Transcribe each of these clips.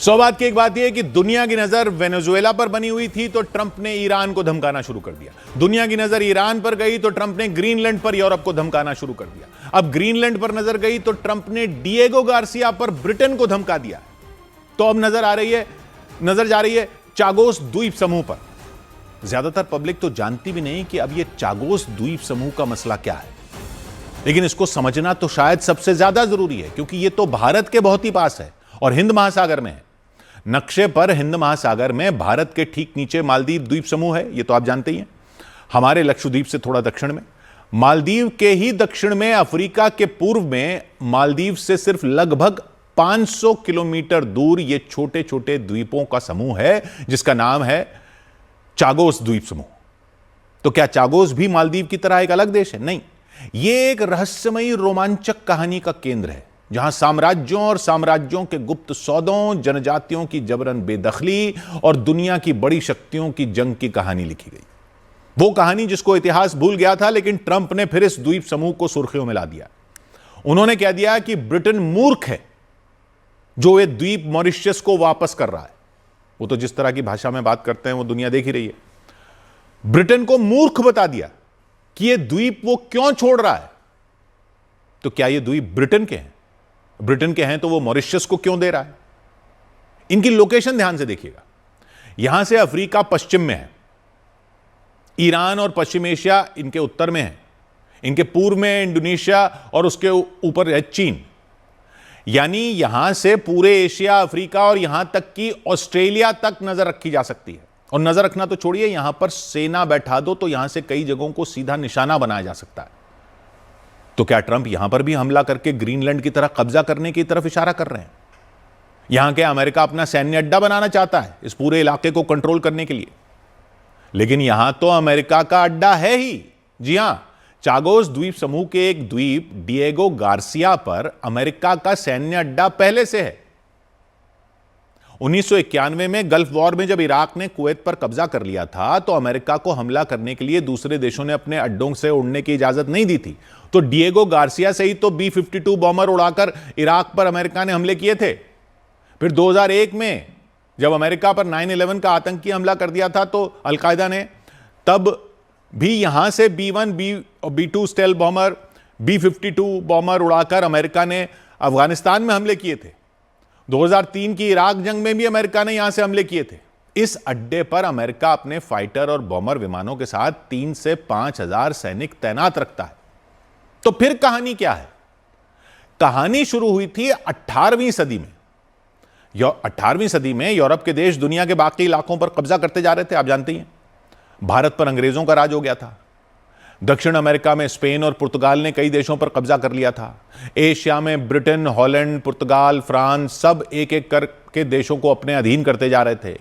सौभाग्य की एक बात यह है कि दुनिया की नजर वेनेजुएला पर बनी हुई थी तो ट्रंप ने ईरान को धमकाना शुरू कर दिया। दुनिया की नजर ईरान पर गई तो ट्रंप ने ग्रीनलैंड पर यूरोप को धमकाना शुरू कर दिया। अब ग्रीनलैंड पर नजर गई तो ट्रंप ने डिएगो गार्सिया पर ब्रिटेन को धमका दिया। तो अब नजर जा रही है चागोस द्वीप समूह पर। ज्यादातर पब्लिक तो जानती भी नहीं कि अब यह चागोस द्वीप समूह का मसला क्या है, लेकिन इसको समझना तो शायद सबसे ज्यादा जरूरी है, क्योंकि यह तो भारत के बहुत ही पास है और हिंद महासागर में है। नक्शे पर हिंद महासागर में भारत के ठीक नीचे मालदीव द्वीप समूह है, यह तो आप जानते ही हैं। हमारे लक्षद्वीप से थोड़ा दक्षिण में, मालदीव के ही दक्षिण में, अफ्रीका के पूर्व में, मालदीव से सिर्फ लगभग 500 किलोमीटर दूर यह छोटे छोटे द्वीपों का समूह है जिसका नाम है चागोस द्वीप समूह। तो क्या चागोस भी मालदीव की तरह एक अलग देश है? नहीं, यह एक रहस्यमयी रोमांचक कहानी का केंद्र है जहां साम्राज्यों और साम्राज्यों के गुप्त सौदों, जनजातियों की जबरन बेदखली और दुनिया की बड़ी शक्तियों की जंग की कहानी लिखी गई। वो कहानी जिसको इतिहास भूल गया था, लेकिन ट्रंप ने फिर इस द्वीप समूह को सुर्खियों में ला दिया। उन्होंने कह दिया कि ब्रिटेन मूर्ख है जो ये द्वीप मॉरिशस को वापस कर रहा है। वो तो जिस तरह की भाषा में बात करते हैं वो दुनिया देख ही रही है। ब्रिटेन को मूर्ख बता दिया कि ये द्वीप वो क्यों छोड़ रहा है। तो क्या ये द्वीप ब्रिटेन के हैं? ब्रिटेन के हैं तो वो मॉरिशस को क्यों दे रहा है? इनकी लोकेशन ध्यान से देखिएगा। यहां से अफ्रीका पश्चिम में है, ईरान और पश्चिम एशिया इनके उत्तर में है, इनके पूर्व में इंडोनेशिया और उसके ऊपर है चीन। यानी यहां से पूरे एशिया, अफ्रीका और यहां तक कि ऑस्ट्रेलिया तक नजर रखी जा सकती है। और नजर रखना तो छोड़िए, यहां पर सेना बैठा दो तो यहां से कई जगहों को सीधा निशाना बनाया जा सकता है। तो क्या ट्रंप यहां पर भी हमला करके ग्रीनलैंड की तरह कब्जा करने की तरफ इशारा कर रहे हैं? यहां के अमेरिका अपना सैन्य अड्डा बनाना चाहता है इस पूरे इलाके को कंट्रोल करने के लिए, लेकिन यहां तो अमेरिका का अड्डा है ही। जी हां, चागोस द्वीप समूह के एक द्वीप डिएगो गार्सिया पर अमेरिका का सैन्य अड्डा पहले से है। 1991 में गल्फ वॉर में जब इराक ने कुवैत पर कब्जा कर लिया था तो अमेरिका को हमला करने के लिए दूसरे देशों ने अपने अड्डों से उड़ने की इजाजत नहीं दी थी। तो डिएगो गार्सिया से ही तो B-52 बॉम्बर उड़ाकर इराक पर अमेरिका ने हमले किए थे। फिर 2001 में जब अमेरिका पर 9/11 का आतंकी हमला कर दिया था तो अलकायदा ने, तब भी यहां से B-1 B-2 stealth bomber, B-52 bomber उड़ाकर अमेरिका ने अफगानिस्तान में हमले किए थे। 2003 की इराक जंग में भी अमेरिका ने यहां से हमले किए थे। इस अड्डे पर अमेरिका अपने फाइटर और बॉम्बर विमानों के साथ 3 से 5 हजार सैनिक तैनात रखता है। तो फिर कहानी क्या है? कहानी शुरू हुई थी 18वीं सदी में। 18वीं सदी में यूरोप के देश दुनिया के बाकी इलाकों पर कब्जा करते जा रहे थे, आप जानते ही हैं। भारत पर अंग्रेजों का राज हो गया था। दक्षिण अमेरिका में स्पेन और पुर्तगाल ने कई देशों पर कब्जा कर लिया था। एशिया में ब्रिटेन, हॉलैंड, पुर्तगाल, फ्रांस सब एक एक करके देशों को अपने अधीन करते जा रहे थे।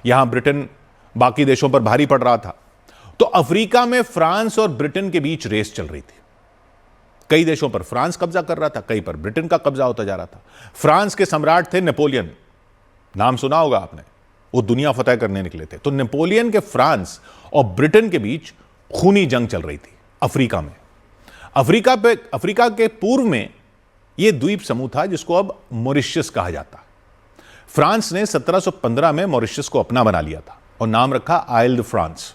यहां ब्रिटेन बाकी देशों पर भारी पड़ रहा था। तो अफ्रीका में फ्रांस और ब्रिटेन के बीच रेस चल रही थी। कई देशों पर फ्रांस कब्जा कर रहा था, कई पर ब्रिटेन का कब्जा होता जा रहा था। फ्रांस के सम्राट थे नेपोलियन, नाम सुना होगा आपने। वो दुनिया फतेह करने निकले थे। तो नेपोलियन के फ्रांस और ब्रिटेन के बीच खूनी जंग चल रही थी अफ्रीका में। अफ्रीका के पूर्व में यह द्वीप समूह था जिसको अब मॉरिशस कहा जाता। फ्रांस ने 1715 में मॉरिशस को अपना बना लिया था और नाम रखा आइल द फ्रांस।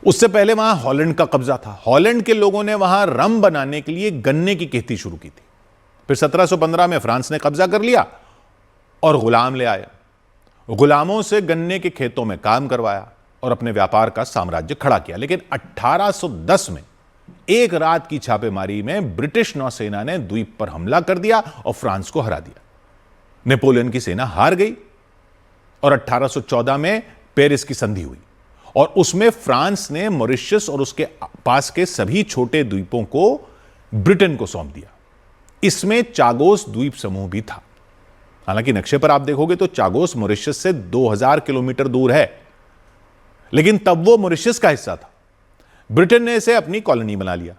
उससे पहले वहां हॉलैंड का कब्जा था। हॉलैंड के लोगों ने वहां रम बनाने के लिए गन्ने की खेती शुरू की थी। फिर 1715 में फ्रांस ने कब्जा कर लिया और गुलाम ले आया। गुलामों से गन्ने के खेतों में काम करवाया और अपने व्यापार का साम्राज्य खड़ा किया। लेकिन 1810 में एक रात की छापेमारी में ब्रिटिश नौसेना ने द्वीप पर हमला कर दिया और फ्रांस को हरा दिया। नेपोलियन की सेना हार गई और 1814 में पेरिस की संधि हुई और उसमें फ्रांस ने मॉरिशस और उसके पास के सभी छोटे द्वीपों को ब्रिटेन को सौंप दिया। इसमें चागोस द्वीप समूह भी था। हालांकि नक्शे पर आप देखोगे तो चागोस मॉरिशस से 2000 किलोमीटर दूर है, लेकिन तब वो मॉरिशस का हिस्सा था। ब्रिटेन ने इसे अपनी कॉलोनी बना लिया।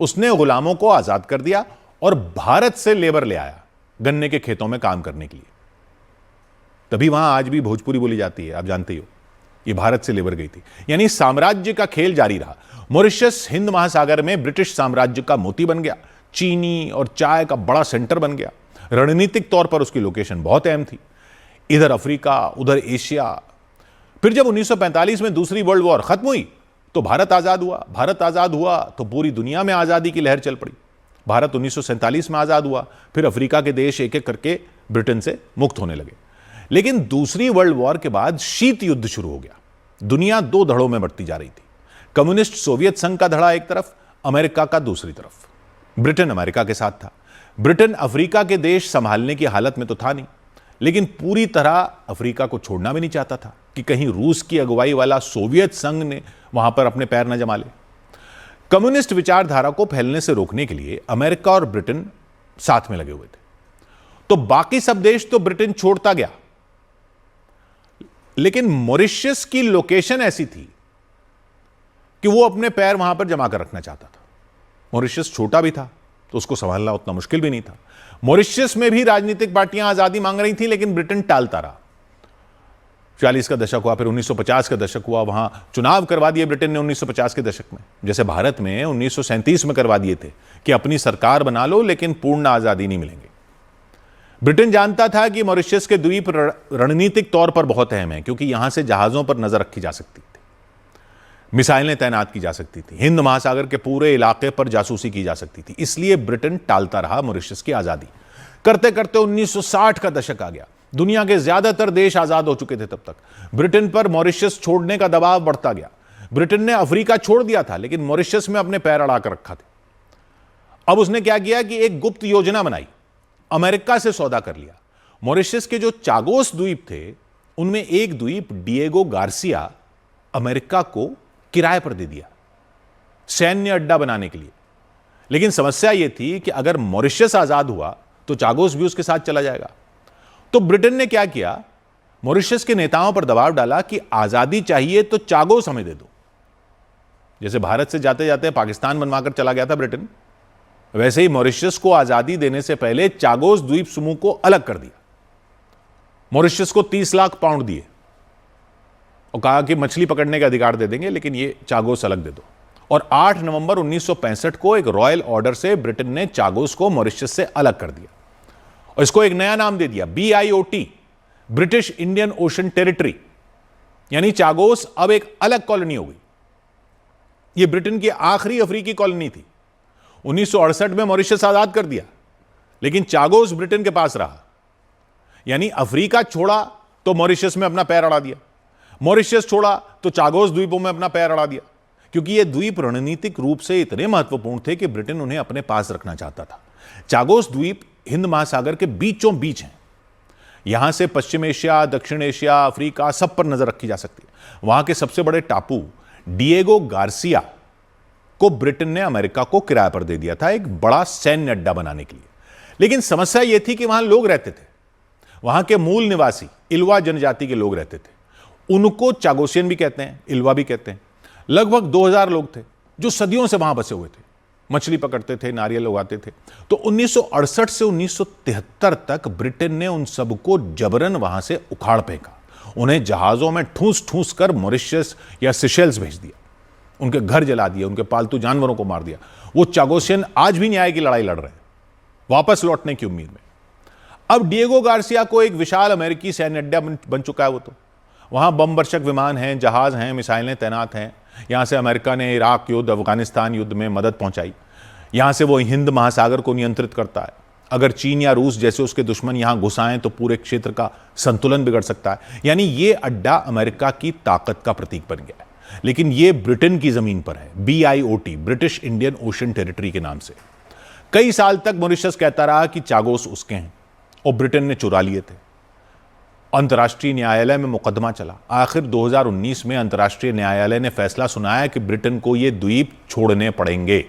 उसने गुलामों को आजाद कर दिया और भारत से लेबर ले आया गन्ने के खेतों में काम करने के लिए। तभी वहां आज भी भोजपुरी बोली जाती है, आप जानते ही हो। ये भारत से लेबर गई थी। यानी साम्राज्य का खेल जारी रहा। मॉरिशस हिंद महासागर में ब्रिटिश साम्राज्य का मोती बन गया, चीनी और चाय का बड़ा सेंटर बन गया। रणनीतिक तौर पर उसकी लोकेशन बहुत अहम थी। इधर अफ्रीका, उधर एशिया। फिर जब 1945 में दूसरी वर्ल्ड वॉर खत्म हुई तो भारत आजाद हुआ। भारत आजाद हुआ तो पूरी दुनिया में आजादी की लहर चल पड़ी। भारत 1947 में आजाद हुआ, फिर अफ्रीका के देश एक एक करके ब्रिटेन से मुक्त होने लगे। लेकिन दूसरी वर्ल्ड वॉर के बाद शीत युद्ध शुरू हो गया। दुनिया दो धड़ों में बढ़ती जा रही थी। कम्युनिस्ट सोवियत संघ का धड़ा एक तरफ, अमेरिका का दूसरी तरफ। ब्रिटेन अमेरिका के साथ था। ब्रिटेन अफ्रीका के देश संभालने की हालत में तो था नहीं, लेकिन पूरी तरह अफ्रीका को छोड़ना भी नहीं चाहता था कि कहीं रूस की अगुवाई वाला सोवियत संघ ने वहां पर अपने पैर न जमा ले। कम्युनिस्ट विचारधारा को फैलने से रोकने के लिए अमेरिका और ब्रिटेन साथ में लगे हुए थे। तो बाकी सब देश तो ब्रिटेन छोड़ता गया, लेकिन मॉरिशस की लोकेशन ऐसी थी कि वो अपने पैर वहां पर जमा कर रखना चाहता था। मॉरिशस छोटा भी था तो उसको संभालना उतना मुश्किल भी नहीं था। मॉरिशस में भी राजनीतिक पार्टियां आजादी मांग रही थी, लेकिन ब्रिटेन टालता रहा। 40 का दशक हुआ, फिर 1950 का दशक हुआ, वहां चुनाव करवा दिए ब्रिटेन ने 1950 के दशक में, जैसे भारत में 1937 में करवा दिए थे कि अपनी सरकार बना लो लेकिन पूर्ण आजादी नहीं मिलेंगे। ब्रिटेन जानता था कि मॉरिशस के द्वीप रणनीतिक तौर पर बहुत अहम है, क्योंकि यहां से जहाजों पर नजर रखी जा सकती थी, मिसाइलें तैनात की जा सकती थी, हिंद महासागर के पूरे इलाके पर जासूसी की जा सकती थी। इसलिए ब्रिटेन टालता रहा मॉरिशस की आजादी। करते करते 1960 का दशक आ गया। दुनिया के ज्यादातर देश आजाद हो चुके थे तब तक। ब्रिटेन पर मॉरिशस छोड़ने का दबाव बढ़ता गया। ब्रिटेन ने अफ्रीका छोड़ दिया था, लेकिन मॉरिशस में अपने पैर अड़ा कर रखा था। अब उसने क्या किया कि एक गुप्त योजना बनाई, अमेरिका से सौदा कर लिया। मॉरिशस के जो चागोस द्वीप थे, उनमें एक द्वीप डिएगो गार्सिया अमेरिका को किराए पर दे दिया सैन्य अड्डा बनाने के लिए। लेकिन समस्या यह थी कि अगर मॉरिशस आजाद हुआ तो चागोस भी उसके साथ चला जाएगा। तो ब्रिटेन ने क्या किया, मॉरिशस के नेताओं पर दबाव डाला कि आजादी चाहिए तो चागोस हमें दे दो। जैसे भारत से जाते जाते पाकिस्तान बनवाकर चला गया था ब्रिटेन, वैसे ही मॉरिशस को आजादी देने से पहले चागोस द्वीप समूह को अलग कर दिया। मॉरिशस को 30 लाख पाउंड दिए और कहा कि मछली पकड़ने का अधिकार दे देंगे, लेकिन ये चागोस अलग दे दो। और 8 नवंबर 1965 को एक रॉयल ऑर्डर से ब्रिटेन ने चागोस को मॉरिशस से अलग कर दिया और इसको एक नया नाम दे दिया, BIOT, British Indian ocean territory. यानी चागोस अब एक अलग कॉलोनी हो गई। यह ब्रिटेन की आखिरी अफ्रीकी कॉलोनी थी। 1968 में मॉरिशस आजाद कर दिया, लेकिन चागोस ब्रिटेन के पास रहा। यानी अफ्रीका छोड़ा तो मॉरिशस में अपना पैर अड़ा दिया, मॉरिशस छोड़ा तो चागोस द्वीपों में अपना पैर अड़ा दिया, क्योंकि ये द्वीप रणनीतिक रूप से इतने महत्वपूर्ण थे कि ब्रिटेन उन्हें अपने पास रखना चाहता था। चागोस द्वीप हिंद महासागर के बीचों बीच हैं। यहां से पश्चिम एशिया, दक्षिण एशिया, अफ्रीका सब पर नजर रखी जा सकती है। वहां के सबसे बड़े टापू डिएगो गार्सिया को ब्रिटेन ने अमेरिका को किराए पर दे दिया था, एक बड़ा सैन्य अड्डा बनाने के लिए। लेकिन समस्या यह थी कि वहां लोग रहते थे, वहां के मूल निवासी इल्वा जनजाति के लोग रहते थे। उनको चागोसियन भी कहते हैं, इल्वा भी कहते हैं। लगभग 2000 लोग थे जो सदियों से वहां बसे हुए थे, मछली पकड़ते थे, नारियल उगाते थे। तो 1968 से 1973 तक ब्रिटेन ने उन सबको जबरन वहां से उखाड़ फेंका। उन्हें जहाजों में ठूस ठूस कर मॉरिशस या सिशेल्स भेज दिया, उनके घर जला दिए, उनके पालतू जानवरों को मार दिया। वो चागोसियन आज भी न्याय की लड़ाई लड़ रहे हैं, वापस लौटने की उम्मीद में। अब डिएगो गार्सिया को एक विशाल अमेरिकी सैन्य अड्डा बन चुका है। वो तो वहां बम वर्षक विमान हैं, जहाज हैं, मिसाइलें तैनात हैं। यहां से अमेरिका ने इराक युद्ध, अफगानिस्तान युद्ध में मदद पहुंचाई। यहां से वो हिंद महासागर को नियंत्रित करता है। अगर चीन या रूस जैसे उसके दुश्मन यहां घुस आएं तो पूरे क्षेत्र का संतुलन बिगड़ सकता है। यानी ये अड्डा अमेरिका की ताकत का प्रतीक बन गया है। लेकिन ये ब्रिटेन की जमीन पर है, BIOT, British Indian ocean territory के नाम से। कई साल तक मॉरिशस कहता रहा कि चागोस उसके हैं और ब्रिटेन ने चुरा लिए थे। अंतर्राष्ट्रीय न्यायालय में मुकदमा चला। आखिर 2019 में अंतर्राष्ट्रीय न्यायालय ने फैसला सुनाया कि ब्रिटेन को ये द्वीप छोड़ने पड़ेंगे।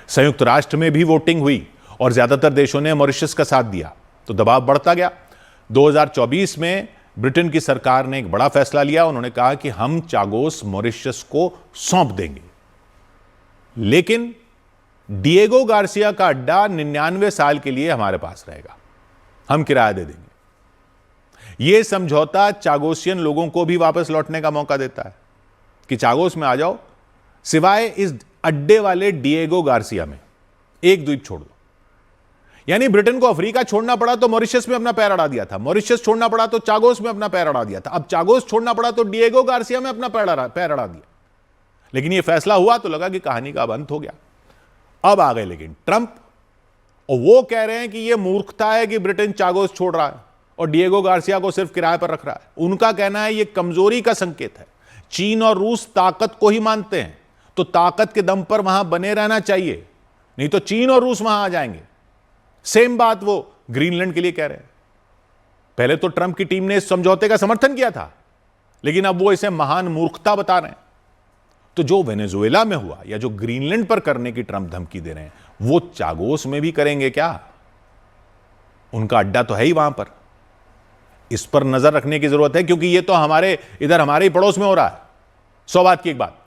संयुक्त राष्ट्र में भी वोटिंग हुई और ज्यादातर देशों ने मॉरिशस का साथ दिया, तो दबाव बढ़ता गया। 2024 में ब्रिटेन की सरकार ने एक बड़ा फैसला लिया। उन्होंने कहा कि हम चागोस मॉरिशस को सौंप देंगे, लेकिन डिएगो गार्सिया का अड्डा 99 साल के लिए हमारे पास रहेगा, हम किराया दे देंगे। यह समझौता चागोसियन लोगों को भी वापस लौटने का मौका देता है कि चागोस में आ जाओ, सिवाय इस अड्डे वाले डिएगो गार्सिया में एक द्वीप छोड़ दो। यानी ब्रिटेन को अफ्रीका छोड़ना पड़ा तो मॉरिशस में अपना पैर अड़ा दिया था, मॉरिशस छोड़ना पड़ा तो चागोस में अपना पैर अड़ा दिया था, अब चागोस छोड़ना पड़ा तो डिएगो गार्सिया में अपना पैर अड़ा दिया। लेकिन यह फैसला हुआ तो लगा कि कहानी का अंत हो गया। अब आ गए लेकिन ट्रंप, और वो कह रहे हैं कि यह मूर्खता है कि ब्रिटेन चागोस छोड़ रहा है और डिएगो गार्सिया को सिर्फ किराए पर रख रहा है। उनका कहना है यह कमजोरी का संकेत है। चीन और रूस ताकत को ही मानते हैं, तो ताकत के दम पर वहां बने रहना चाहिए, नहीं तो चीन और रूस वहां आ जाएंगे। सेम बात वो ग्रीनलैंड के लिए कह रहे हैं। पहले तो ट्रंप की टीम ने इस समझौते का समर्थन किया था, लेकिन अब वो इसे महान मूर्खता बता रहे हैं। तो जो वेनेजुएला में हुआ या जो ग्रीनलैंड पर करने की ट्रंप धमकी दे रहे हैं, वो चागोस में भी करेंगे क्या? उनका अड्डा तो है ही वहां पर। इस पर नजर रखने की जरूरत है, क्योंकि ये तो हमारे इधर हमारे ही पड़ोस में हो रहा है। 100 बात की एक बात।